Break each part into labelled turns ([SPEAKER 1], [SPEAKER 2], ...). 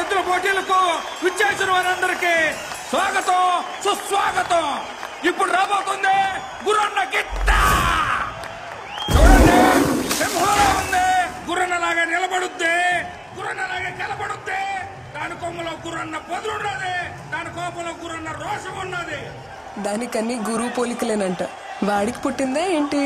[SPEAKER 1] ఎద్దుల పోటీలకు విచ్చేసిన వారందరికీ స్వాగతం సుస్వాగతం. ఇప్పుడు రాబోతుంది గుర్రన్న గిట్ట. చూడండి, సింహంలో ఉంది, గుర్రన్నలాగా నిలబడుద్ది, గుర్రన్నలాగా నిలబడుద్ది. దాని కొమ్మలో గుర్రన్న పొదులున్నది, దాని కోపంలో గుర్రన్న రోషం ఉన్నది.
[SPEAKER 2] దానికన్నీ గురువు పోలికలేనంట. వాడికి పుట్టిందే ఏంటి?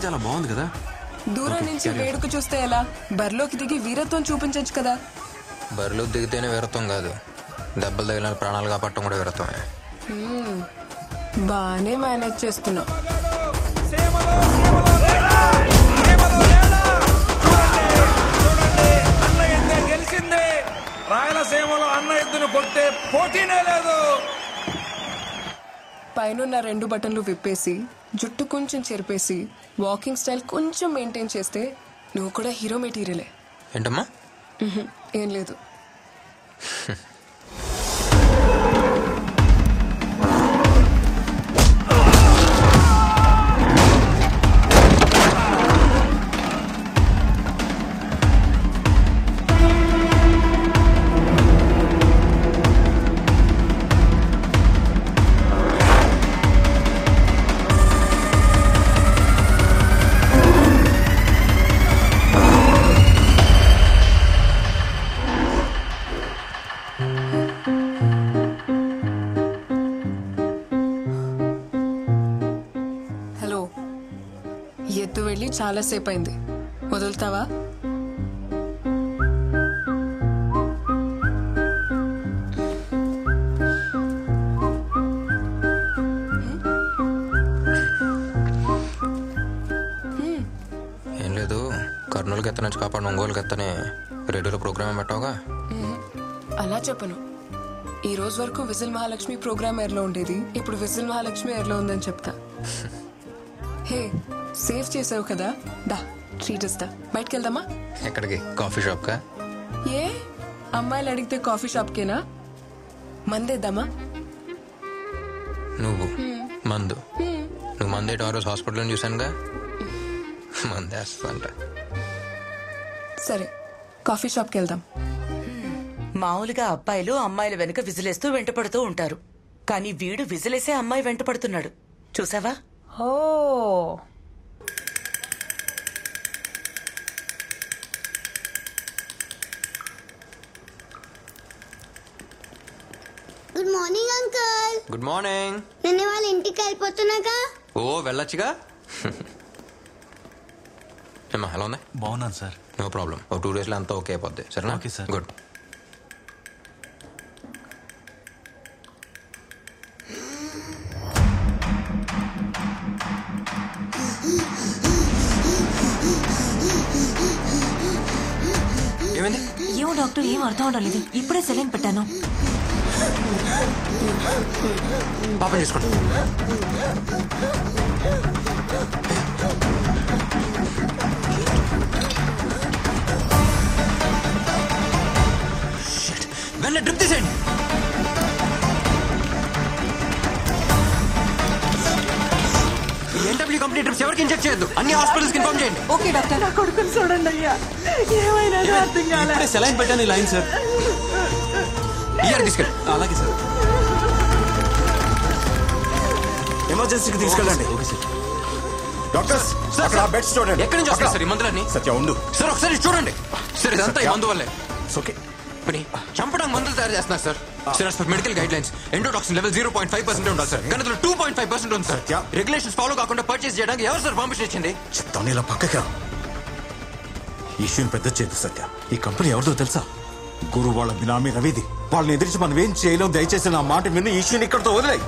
[SPEAKER 3] చాలా బాగుంది కదా.
[SPEAKER 2] దూరం నుంచి వేడుక చూస్తే ఎలా? బరిలోకి దిగి వీరత్వం చూపించచ్చు కదా.
[SPEAKER 4] బరిలో దిగితేనే వీరత్వం కాదు, దెబ్బలు తగిలిన ప్రాణాలు కాపాడటం కూడా వీరత్వమే.
[SPEAKER 2] బానే మేనేజ్ చేస్తున్నా.
[SPEAKER 1] గెలిచింది. రాయలసీమలో అన్న ఎద్దును కొట్టే పోటీనే లేదు.
[SPEAKER 2] పైన 2 బటన్లు విప్పేసి జుట్టు కొంచెం చెరిపేసి వాకింగ్ స్టైల్ కొంచెం మెయింటైన్ చేస్తే నువ్వు కూడా హీరో మెటీరియలే.
[SPEAKER 4] ఏంటమ్మా?
[SPEAKER 2] ఏం లేదు. ఎత్తు వెళ్ళి చాలా సేపు అయింది, వదులుతావా?
[SPEAKER 4] ఏం లేదు, కర్నూలుకి ఎత్త నుంచి కాపాడు ఒంగోలుకి ఎత్తనే రేడియోలో ప్రోగ్రామ్ పెట్టావుగా.
[SPEAKER 2] అలా చెప్పను. ఈ రోజు వరకు విజిల్ మహాలక్ష్మి ప్రోగ్రామ్ ఎయిర్లో ఉండేది, ఇప్పుడు విజిల్ మహాలక్ష్మి ఎయిర్లో ఉందని చెప్తా. హే, సేవ్ చేసావు కదా, దా ట్రీట్ ఇస్తా. బయటకు వెళ్దామా?
[SPEAKER 4] ఎక్కడికి? కాఫీ షాప్ కా?
[SPEAKER 2] ఏ అమ్మాయిలు అడిగితే కాఫీ షాప్ కేనా? మందేద్దామా?
[SPEAKER 4] నువ్వు మందు? నువ్వు మందేట ఆ రోజు హాస్పిటల్లో చూసానుగా, మందేస్తా.
[SPEAKER 2] సరే, కాఫీ షాప్కి వెళ్దాం.
[SPEAKER 5] మామూలుగా అబ్బాయిలు అమ్మాయిల వెనుక విజిలేస్తూ వెంటపడుతూ ఉంటారు, కానీ వీడు విజిలేసే అమ్మాయి వెంటపడుతున్నాడు. చూసావా?
[SPEAKER 2] ఓ,
[SPEAKER 6] good morning uncle.
[SPEAKER 4] Good morning.
[SPEAKER 6] నిన్న వాళ్ళ ఇంటికి వెళ్ళిపోతున్నాగా.
[SPEAKER 4] ఓ వెళ్ళొచ్చుగా. ఏమా ఎలా ఉంది?
[SPEAKER 3] బాగున్నాను సార్.
[SPEAKER 4] నో ప్రాబ్లం, ఒక 2 days లో అంతా ఓకే అయిపోద్ది. సరేనా?
[SPEAKER 3] Okay sir.
[SPEAKER 4] గుడ్. ఏమైంది?
[SPEAKER 7] ఏమో డాక్టర్, ఏం అర్థం అవడం లేదు. ఇప్పుడే సెలైన్ పెట్టాను.
[SPEAKER 4] పాపం తీసుకోండి. వెళ్ళే డ్రిప్ తీసేయండి. ఎన్డబ్ల్యూ కంపెనీ డ్రిప్స్ ఎవరికి ఇంజెక్ట్ చేయొద్దు, అన్ని హాస్పిటల్స్ కి ఇన్ఫార్మ్ చేయండి.
[SPEAKER 2] Okay doctor. నా కొడుకుని చూడండి అయ్యా, ఏమైనా అర్థం కాలే.
[SPEAKER 3] సెలైన్ పెట్టాను ఈ లైన్ సార్.
[SPEAKER 4] ఇయర్ తీసుకెళ్ళి.
[SPEAKER 3] అలాగే సార్.
[SPEAKER 8] ఎమర్జెన్సీకి తీసుకెళ్ళండి.
[SPEAKER 3] Okay sir.
[SPEAKER 8] డాక్టర్స్, అక్కడ బెడ్స్ చూడండి.
[SPEAKER 4] ఎక్కడి నుంచి వస్తారు సార్ ఈ మందులన్నీ?
[SPEAKER 8] సత్య ఉండు
[SPEAKER 4] సార్, ఒకసారి చూడండి సార్. ఇదంతా ఈ మందు వల్లే.
[SPEAKER 8] ఓకే,
[SPEAKER 4] పని చంపడానికి మందులు తయారు చేస్తున్నారు sir. Sir, as per medical guidelines, endotoxin level 0.5% ఉండాలి సార్. కానీ 2.5% ఉంది సార్. రెగ్యులేషన్స్ ఫాలో కాకుండా పర్చేస్ చేయడానికి ఎవరు సార్ పర్మిషన్ ఇచ్చింది?
[SPEAKER 8] చెప్తాను, ఇలా పక్కకి రా. ఈ విషయం పెద్ద చేతి సత్య. ఈ కంపెనీ ఎవరిదో తెలుసా? గురు వాళ్ళ బినామీ రవిది. వాళ్ళని ఎదిరించి మనం ఏం చేయలేం. దయచేసి నా మాట విని ఈశ్వని ఇక్కడితో వదిలేయి.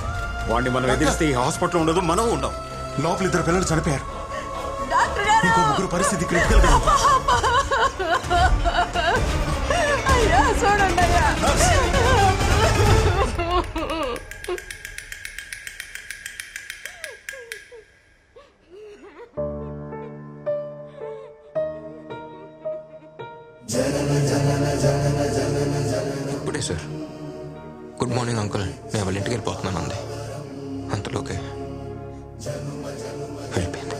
[SPEAKER 8] వాడిని మనం ఎదిరిస్తే ఈ హాస్పిటల్ ఉండదు, మనం ఉండం.
[SPEAKER 9] లోపల 2 పిల్లలు చనిపోయారు. ఇంకో 3 పరిస్థితి క్రిటికల్ గా ఉంది.
[SPEAKER 4] ఇప్పుడే సార్ గుడ్ మార్నింగ్ అంకుల్, నేను వాళ్ళ ఇంటికి వెళ్ళిపోతున్నాను అంది. అంతలోకే వెళ్ళిపోయింది.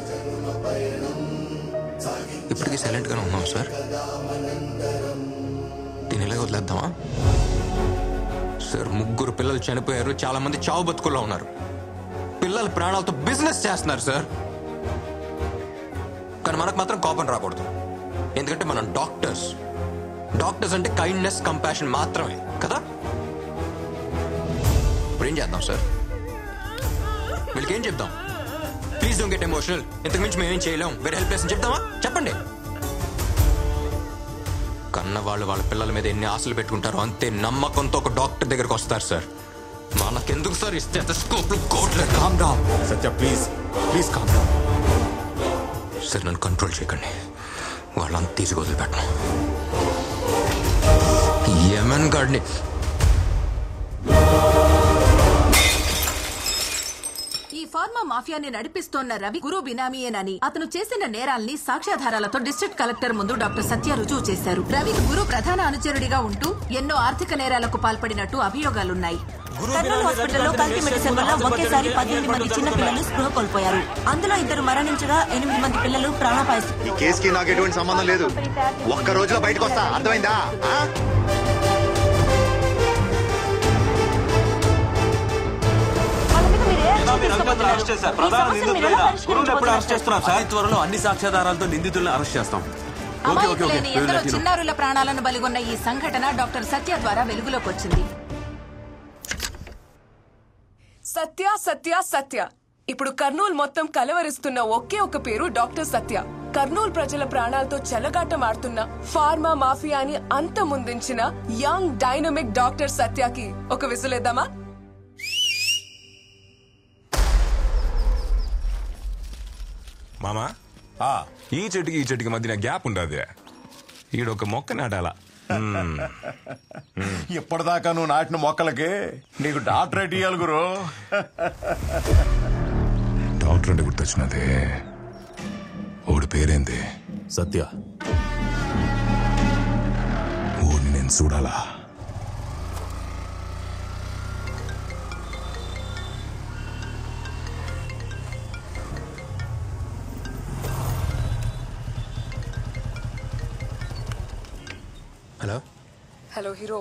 [SPEAKER 4] ఇప్పటికీ సైలెంట్గానే ఉన్నాం సార్. దీని ఇలాగ వదిలేద్దామా సార్? 3 పిల్లలు చనిపోయారు, చాలా మంది చావు బతుకుల్లో ఉన్నారు. పిల్లల ప్రాణాలతో బిజినెస్ చేస్తున్నారు సార్. కానీ మనకు మాత్రం కోపం రాకూడదు, ఎందుకంటే మనం డాక్టర్స్. డాక్టర్స్ అంటే కైండ్నెస్, కంపాషన్ మాత్రమే కదా. ఇప్పుడు ఏం చేద్దాం సార్? వీళ్ళకి ఏం చెప్దాం? ప్లీజ్ డోంట్ గెట్ ఎమోషనల్, ఇంతకు మించి మేమేం చేయలేం, వెరీ హెల్ప్లెస్ అని చెప్దామా? చెప్పండి. కన్న వాళ్ళు వాళ్ళ పిల్లల మీద ఎన్ని ఆశలు పెట్టుకుంటారో అంతే నమ్మకంతో ఒక డాక్టర్ దగ్గరకు వస్తారు సార్. మనకెందుకు సార్ ఈ స్టెథోస్కోప్లు, కోట్లు?
[SPEAKER 8] Calm down Satya, please please calm down.
[SPEAKER 4] Sir నన్ను కంట్రోల్ చేయకండి, వాళ్ళంతా తీసుకు వదిలిపెట్టను. యమన్ గార్డ్ని
[SPEAKER 10] ఈ ఫార్మా మాఫియాని నడిపిస్తోన్న రవి గురు బినామీయేనని, అతను చేసిన నేరాల్ని సాక్ష్యాధారాలతో డిస్ట్రిక్ట్ కలెక్టర్ ముందు డాక్టర్ సత్య రుజువు చేశారు. రవి గురు ప్రధాన అనుచరుడిగా ఉంటూ ఎన్నో ఆర్థిక నేరాలకు పాల్పడినట్టు అభియోగాలున్నాయి.
[SPEAKER 7] కర్నూలు హాస్పిటల్లో కల్తీ మెడిసిన్ వల్ల ఒకేసారి 18 మంది చిన్న పిల్లలు స్పృహ కోల్పోయారు. అందులో 2 మరణించగా 8 మంది పిల్లలు ప్రాణాపాయ.
[SPEAKER 11] ఈ కేసుకి నాకు ఎటువంటి సంబంధం లేదు. ఒక్క రోజులో బయటకు వస్తా, అర్థమైందా?
[SPEAKER 3] త్వరలో అన్ని సాక్ష్యాధారాలతో నిందితులను అరెస్ట్ చేస్తాం.
[SPEAKER 10] అమాయకులైన ఎందరో చిన్నారుల ప్రాణాలను బలిగొన్న ఈ సంఘటన డాక్టర్ సత్య ద్వారా వెలుగులోకి వచ్చింది.
[SPEAKER 2] సత్య సత్య సత్య. ఇప్పుడు కర్నూలు మొత్తం కలవరిస్తున్న ఒకే ఒక పేరు డాక్టర్ సత్య. కర్నూలు ప్రజల ప్రాణాలతో చెలగాటం ఆడుతున్న ఫార్మా మాఫియాని అంతమొందించిన యంగ్ డైనమిక్ డాక్టర్ సత్యకి ఒక విసులేద్దామా?
[SPEAKER 9] మామా, ఈ చెట్టుకి మధ్యన గ్యాప్ ఉండదు. ఈడొక మొక్క నాటాలా.
[SPEAKER 12] ఇప్పటిదాకా నువ్వు నాటిన మొక్కలకి నీకు డాక్టరేట్ ఇయ్యాలి గురు.
[SPEAKER 9] డాక్టర్ అంటే గుర్తొచ్చినదే. ఓడి పేరేంది?
[SPEAKER 3] సత్య.
[SPEAKER 9] ఓడిని నేను చూడాలా?
[SPEAKER 4] Hello
[SPEAKER 2] hello hero.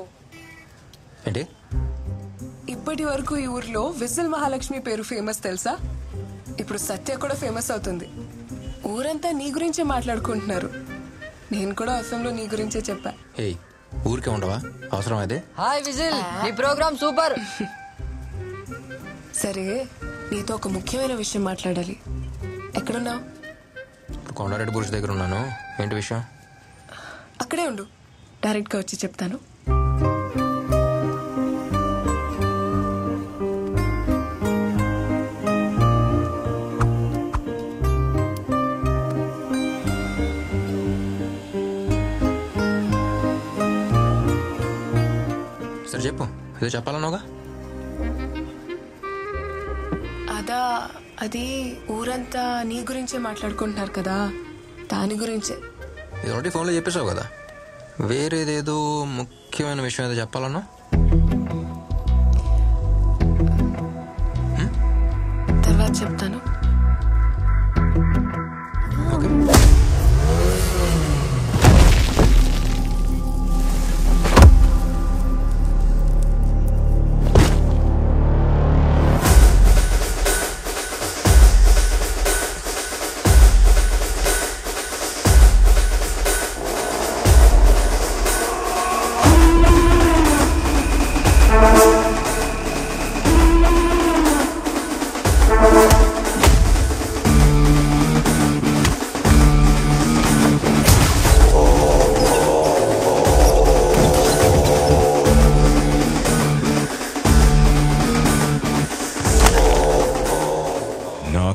[SPEAKER 4] ఏంటి?
[SPEAKER 2] ఇప్పటి వరకు ఈ ఊర్లో విజిల్ మహాలక్ష్మి పేరు ఫేమస్ తెలుసా? ఇప్పుడు సత్య కూడా ఫేమస్ అవుతుంది. ఊరంతా నీ గురించే మాట్లాడుకుంటున్నారు. నేను కూడా అసెంబ్లీలో నీ గురించే చెప్పా.
[SPEAKER 4] ఏయ్, ఊరికే ఉండవా? అవసరం అదే.
[SPEAKER 13] హాయ్ విజిల్, నీ ప్రోగ్రామ్ సూపర్.
[SPEAKER 2] సరే, నీతో ఒక ముఖ్యమైన విషయం మాట్లాడాలి. ఎక్కడున్నావు?
[SPEAKER 4] కొండారెడ్డి బురుష్ దగ్గర ఉన్నాను. ఏంటి విషయం?
[SPEAKER 2] అక్కడే ఉండు, డైరెక్ట్ గా వచ్చి చెప్తాను.
[SPEAKER 4] సరే చెప్పు, ఏదో చెప్పాలన్నావుగా.
[SPEAKER 2] అది ఊరంతా నీ గురించే మాట్లాడుకుంటున్నారు కదా, దాని గురించే.
[SPEAKER 4] ఇది ఒకటి ఫోన్లో చెప్పేసావు కదా. వేరేదేదో ముఖ్యమైన విషయం ఏదో చెప్పాలన్నా?
[SPEAKER 2] తర్వాత చెప్తాను.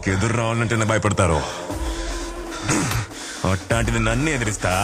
[SPEAKER 14] నాకు ఎదురు రావాలంటేనే భయపడతారు. అట్లాంటిది నన్ను ఎదిరిస్తా.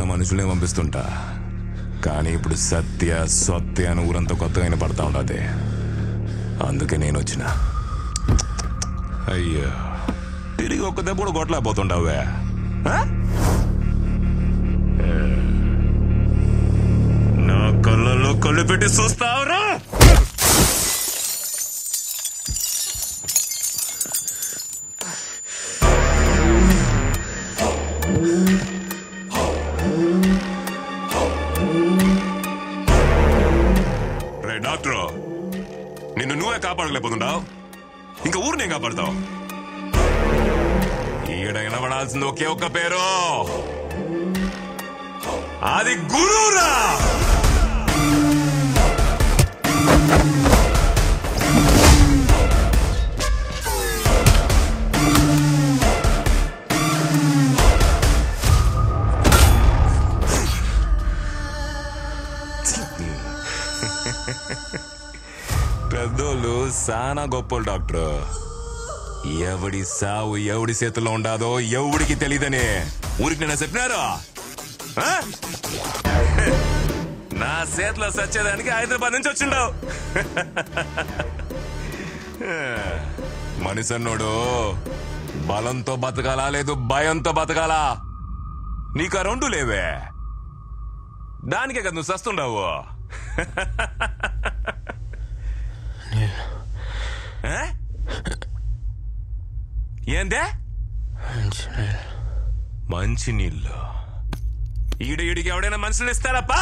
[SPEAKER 14] మనుషులే పంపిస్తుంటా, కానీ ఇప్పుడు సత్య సత్య అని ఊరంతా కొత్తగా పడతా ఉండదు. అందుకే నేను వచ్చిన. అయ్యో, తిరిగి ఒక్క దెబ్బ కూడా కొట్టలేకపోతుండవే. నా కళ్ళల్లో కళ్ళు పెట్టి చూస్తావురా? డాక్టర్, నిన్ను నువ్వే కాపాడలేకపోతున్నావు, ఇంకా ఊరినే కాపాడతావు. ఈడ వినబడాల్సింది ఒకే ఒక్క పేరు, అది గురువురా. పెద్దోళ్ళు సానా గొప్పలు డాక్టర్. ఎవడి సావు ఎవడి చేతుల్లో ఉండాదో ఎవడికి తెలియదని ఊరికి నేను చెప్పినారు. నా చేతిలో సచ్చేదానికి హైదరాబాద్ నుంచి వచ్చిండావు. మనిషి అన్నోడు బలంతో బతకాలా లేదు భయంతో బతకాలా? నీకు ఆ రెండు లేవే, దానికే కదా నువ్వు సస్తుండవు. ఏందే మంచి నీళ్ళు? ఈడికి ఎవడైనా మనుషులు ఇస్తారప్పా?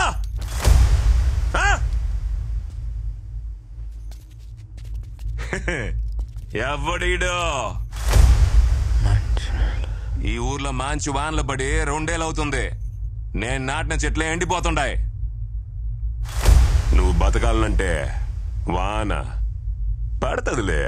[SPEAKER 14] ఎవడీడు? ఈ ఊర్లో మంచి వానలు పడి 2 ఏళ్ళు అవుతుంది. నేను నాటిన చెట్లే ఎండిపోతుండాయి. నువ్వు బతకాలంటే వాన పడతదిలే.